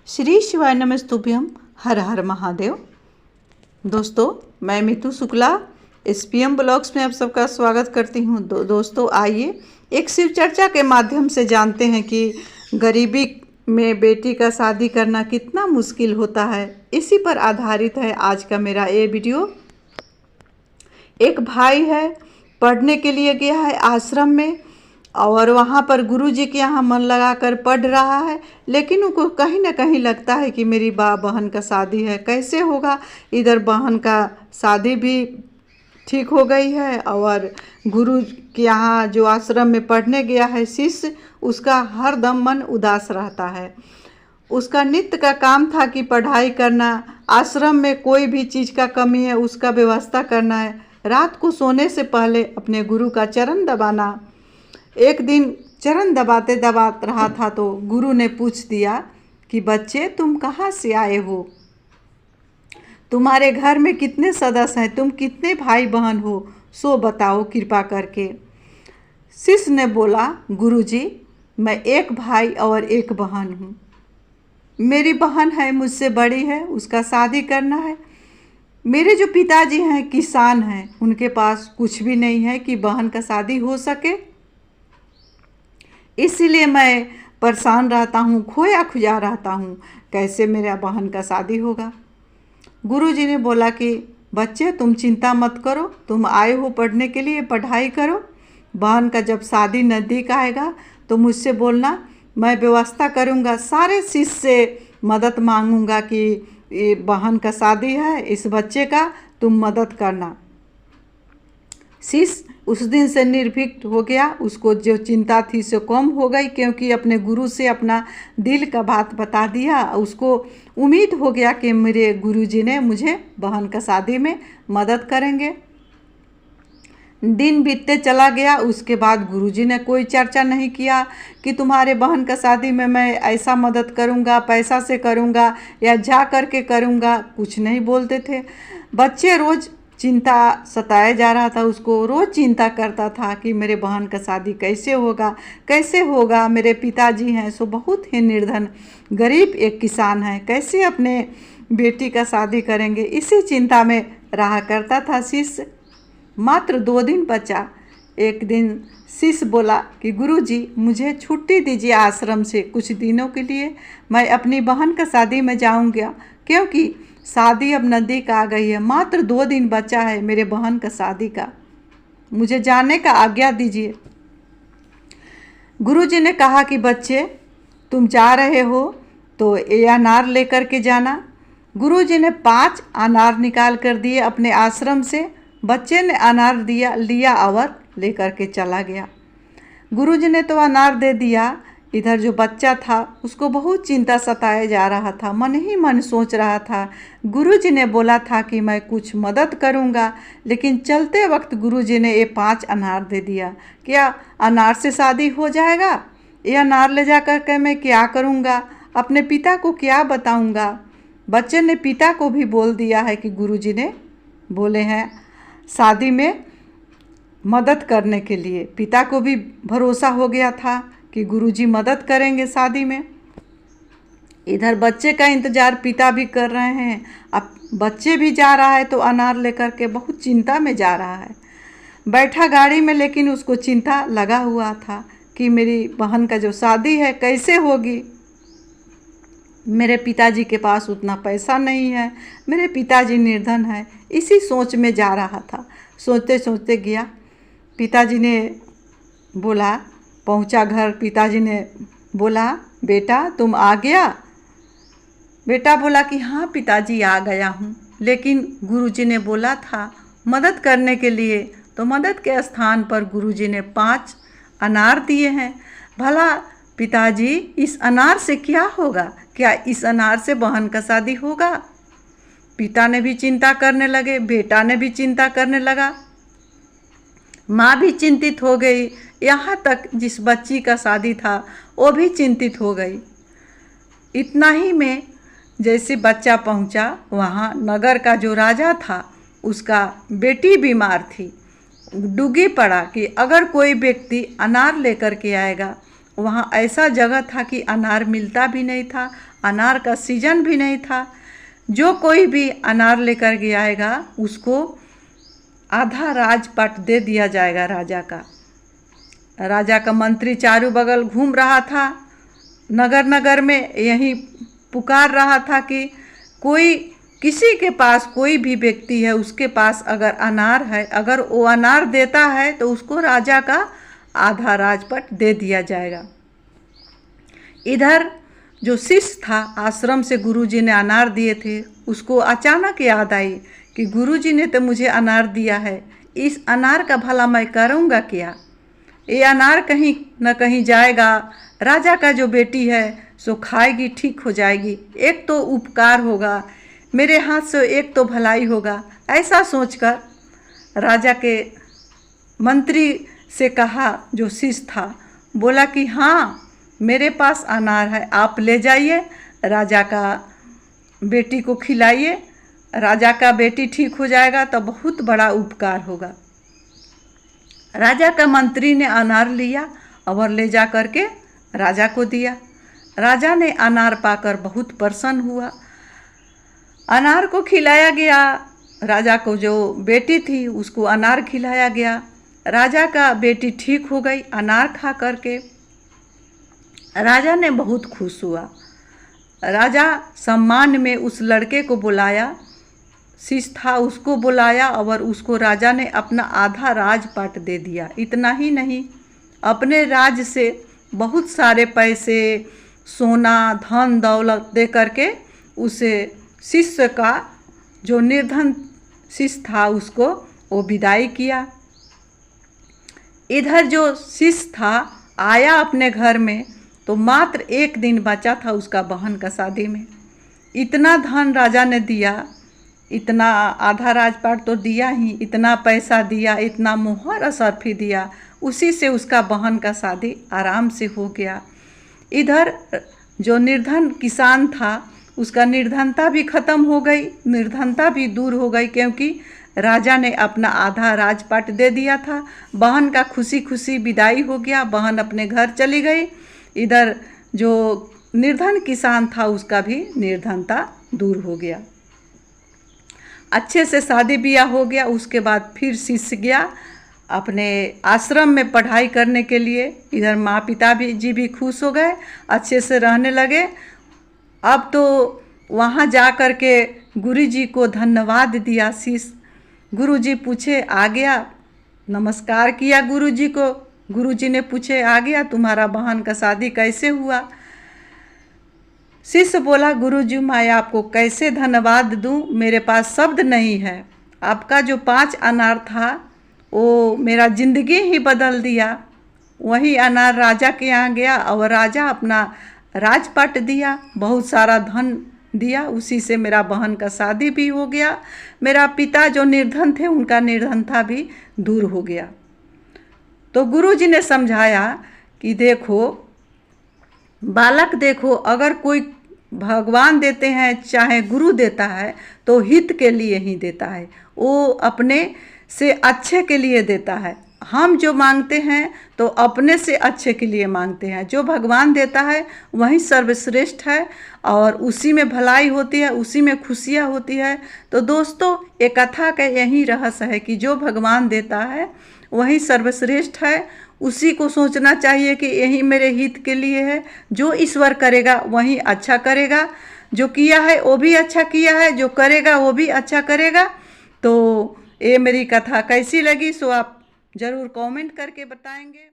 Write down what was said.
श्री शिवाय नमस्तुभ्यम। हर हर महादेव। दोस्तों, मैं मितु शुक्ला SPM ब्लॉग्स में आप सबका स्वागत करती हूँ। दोस्तों, आइए एक शिव चर्चा के माध्यम से जानते हैं कि गरीबी में बेटी का शादी करना कितना मुश्किल होता है। इसी पर आधारित है आज का मेरा ये वीडियो। एक भाई है, पढ़ने के लिए गया है आश्रम में और वहाँ पर गुरुजी के यहाँ मन लगाकर पढ़ रहा है, लेकिन उनको कहीं ना कहीं लगता है कि मेरी बहन का शादी है, कैसे होगा। इधर बहन का शादी भी ठीक हो गई है और गुरु के यहाँ जो आश्रम में पढ़ने गया है शिष्य, उसका हर दम मन उदास रहता है। उसका नित्य का काम था कि पढ़ाई करना, आश्रम में कोई भी चीज़ का कमी है उसका व्यवस्था करना है, रात को सोने से पहले अपने गुरु का चरण दबाना। एक दिन चरण दबाते दबाते रहा था तो गुरु ने पूछ दिया कि बच्चे, तुम कहाँ से आए हो, तुम्हारे घर में कितने सदस्य हैं, तुम कितने भाई बहन हो, सो बताओ कृपा करके। शिष्य ने बोला, गुरुजी, मैं एक भाई और एक बहन हूँ। मेरी बहन है, मुझसे बड़ी है, उसका शादी करना है। मेरे जो पिताजी हैं किसान हैं, उनके पास कुछ भी नहीं है कि बहन का शादी हो सके, इसीलिए मैं परेशान रहता हूँ, खोया खुजा रहता हूँ, कैसे मेरा बहन का शादी होगा। गुरुजी ने बोला कि बच्चे, तुम चिंता मत करो, तुम आए हो पढ़ने के लिए, पढ़ाई करो। बहन का जब शादी नज़दीक आएगा तो मुझसे बोलना, मैं व्यवस्था करूँगा, सारे शिष्य से मदद मांगूँगा कि ये बहन का शादी है, इस बच्चे का तुम मदद करना। शिष्य उस दिन से निर्भीक हो गया, उसको जो चिंता थी सो कम हो गई, क्योंकि अपने गुरु से अपना दिल का बात बता दिया। उसको उम्मीद हो गया कि मेरे गुरुजी ने मुझे बहन का शादी में मदद करेंगे। दिन बीतते चला गया, उसके बाद गुरुजी ने कोई चर्चा नहीं किया कि तुम्हारे बहन का शादी में मैं ऐसा मदद करूँगा, पैसा से करूँगा या जा कर के करूँगा, कुछ नहीं बोलते थे। बच्चे रोज़ चिंता सताया जा रहा था, उसको रोज़ चिंता करता था कि मेरे बहन का शादी कैसे होगा, कैसे होगा। मेरे पिताजी हैं सो बहुत ही निर्धन, गरीब एक किसान है, कैसे अपने बेटी का शादी करेंगे, इसी चिंता में रहा करता था शिष्य। मात्र 2 दिन बचा। एक दिन शिष्य बोला कि गुरुजी, मुझे छुट्टी दीजिए आश्रम से कुछ दिनों के लिए, मैं अपनी बहन का शादी में जाऊँगा, क्योंकि शादी अब नज़दीक आ गई है, मात्र 2 दिन बचा है मेरे बहन का शादी का, मुझे जाने का आज्ञा दीजिए। गुरुजी ने कहा कि बच्चे, तुम जा रहे हो तो ये अनार लेकर के जाना। गुरुजी ने 5 अनार निकाल कर दिए अपने आश्रम से। बच्चे ने अनार लिया और लेकर के चला गया। गुरुजी ने तो अनार दे दिया, इधर जो बच्चा था उसको बहुत चिंता सताया जा रहा था, मन ही मन सोच रहा था। गुरुजी ने बोला था कि मैं कुछ मदद करूंगा, लेकिन चलते वक्त गुरुजी ने ये 5 अनार दे दिया। क्या अनार से शादी हो जाएगा? ये अनार ले जा कर के मैं क्या करूंगा, अपने पिता को क्या बताऊंगा? बच्चे ने पिता को भी बोल दिया है कि गुरुजी ने बोले हैं शादी में मदद करने के लिए। पिता को भी भरोसा हो गया था कि गुरुजी मदद करेंगे शादी में। इधर बच्चे का इंतज़ार पिता भी कर रहे हैं। अब बच्चे भी जा रहा है तो अनार लेकर के बहुत चिंता में जा रहा है। बैठा गाड़ी में, लेकिन उसको चिंता लगा हुआ था कि मेरी बहन का जो शादी है कैसे होगी। मेरे पिताजी के पास उतना पैसा नहीं है, मेरे पिताजी निर्धन है, इसी सोच में जा रहा था। सोचते सोचते गया, पिताजी ने बोला, पहुंचा घर, पिताजी ने बोला, बेटा तुम आ गया? बेटा बोला कि हाँ पिताजी आ गया हूँ, लेकिन गुरुजी ने बोला था मदद करने के लिए, तो मदद के स्थान पर गुरुजी ने 5 अनार दिए हैं। भला पिताजी, इस अनार से क्या होगा? क्या इस अनार से बहन का शादी होगा? पिता ने भी चिंता करने लगे, बेटा ने भी चिंता करने लगा, माँ भी चिंतित हो गई, यहाँ तक जिस बच्ची का शादी था वो भी चिंतित हो गई। इतना ही में जैसे बच्चा पहुँचा, वहाँ नगर का जो राजा था उसका बेटी बीमार थी, डूगी पड़ा कि अगर कोई व्यक्ति अनार लेकर के आएगा। वहाँ ऐसा जगह था कि अनार मिलता भी नहीं था अनार का सीजन भी नहीं था। जो कोई भी अनार लेकर के आएगा उसको आधा राजपाट दे दिया जाएगा राजा का। राजा का मंत्री चारों बगल घूम रहा था, नगर नगर में यही पुकार रहा था कि कोई किसी के पास कोई भी व्यक्ति है उसके पास अगर अनार है, अगर वो अनार देता है तो उसको राजा का आधा राजपाट दे दिया जाएगा। इधर जो शिष्य था, आश्रम से गुरुजी ने अनार दिए थे, उसको अचानक याद आई कि गुरुजी ने तो मुझे अनार दिया है, इस अनार का भला मैं करूँगा क्या? ये अनार कहीं न कहीं जाएगा, राजा का जो बेटी है सो खाएगी, ठीक हो जाएगी, एक तो उपकार होगा, मेरे हाथ से एक तो भलाई होगा। ऐसा सोचकर राजा के मंत्री से कहा, जो शिष्य था बोला कि हाँ मेरे पास अनार है, आप ले जाइए, राजा का बेटी को खिलाइए, राजा का बेटी ठीक हो जाएगा तो बहुत बड़ा उपकार होगा। राजा का मंत्री ने अनार लिया और ले जा कर के राजा को दिया। राजा ने अनार पाकर बहुत प्रसन्न हुआ। अनार को खिलाया गया, राजा को जो बेटी थी उसको अनार खिलाया गया। राजा का बेटी ठीक हो गई अनार खा करके। राजा ने बहुत खुश हुआ। राजा सम्मान में उस लड़के को बुलाया, शिष्य था उसको बुलाया और उसको राजा ने अपना आधा राजपाट दे दिया। इतना ही नहीं, अपने राज से बहुत सारे पैसे, सोना, धन दौलत दे करके उसे शिष्य का जो निर्धन शिष्य था उसको वो विदाई किया। इधर जो शिष्य था आया अपने घर में तो मात्र एक दिन बचा था उसका बहन का शादी में। इतना धन राजा ने दिया, इतना आधा राजपाट तो दिया ही, इतना पैसा दिया, इतना मोहर असरफी दिया, उसी से उसका बहन का शादी आराम से हो गया। इधर जो निर्धन किसान था उसका निर्धनता भी खत्म हो गई, निर्धनता भी दूर हो गई, क्योंकि राजा ने अपना आधा राजपाट दे दिया था। बहन का खुशी खुशी विदाई हो गया, बहन अपने घर चली गई। इधर जो निर्धन किसान था उसका भी निर्धनता दूर हो गया। अच्छे से शादी ब्याह हो गया। उसके बाद फिर शिष्य गया अपने आश्रम में पढ़ाई करने के लिए। इधर माँ पिता जी भी खुश हो गए, अच्छे से रहने लगे। अब तो वहाँ जा कर के गुरुजी को धन्यवाद दिया शिष्य। गुरुजी पूछे आ गया, नमस्कार किया गुरुजी को। गुरुजी ने पूछे आ गया, तुम्हारा बहन का शादी कैसे हुआ? शिष्य बोला, गुरुजी मैं आपको कैसे धन्यवाद दूं, मेरे पास शब्द नहीं है। आपका जो 5 अनार था वो मेरा ज़िंदगी ही बदल दिया। वही अनार राजा के यहाँ गया और राजा अपना राजपाट दिया, बहुत सारा धन दिया, उसी से मेरा बहन का शादी भी हो गया। मेरा पिता जो निर्धन थे उनका निर्धनता भी दूर हो गया। तो गुरुजी ने समझाया कि देखो बालक, देखो अगर कोई भगवान देते हैं चाहे गुरु देता है तो हित के लिए ही देता है, वो अपने से अच्छे के लिए देता है। हम जो मांगते हैं तो अपने से अच्छे के लिए मांगते हैं। जो भगवान देता है वही सर्वश्रेष्ठ है और उसी में भलाई होती है, उसी में खुशियाँ होती है। तो दोस्तों ये कथा का यही रहस्य है कि जो भगवान देता है वही सर्वश्रेष्ठ है। उसी को सोचना चाहिए कि यही मेरे हित के लिए है। जो ईश्वर करेगा वही अच्छा करेगा, जो किया है वो भी अच्छा किया है, जो करेगा वो भी अच्छा करेगा। तो ये मेरी कथा कैसी लगी सो आप ज़रूर कमेंट करके बताएंगे।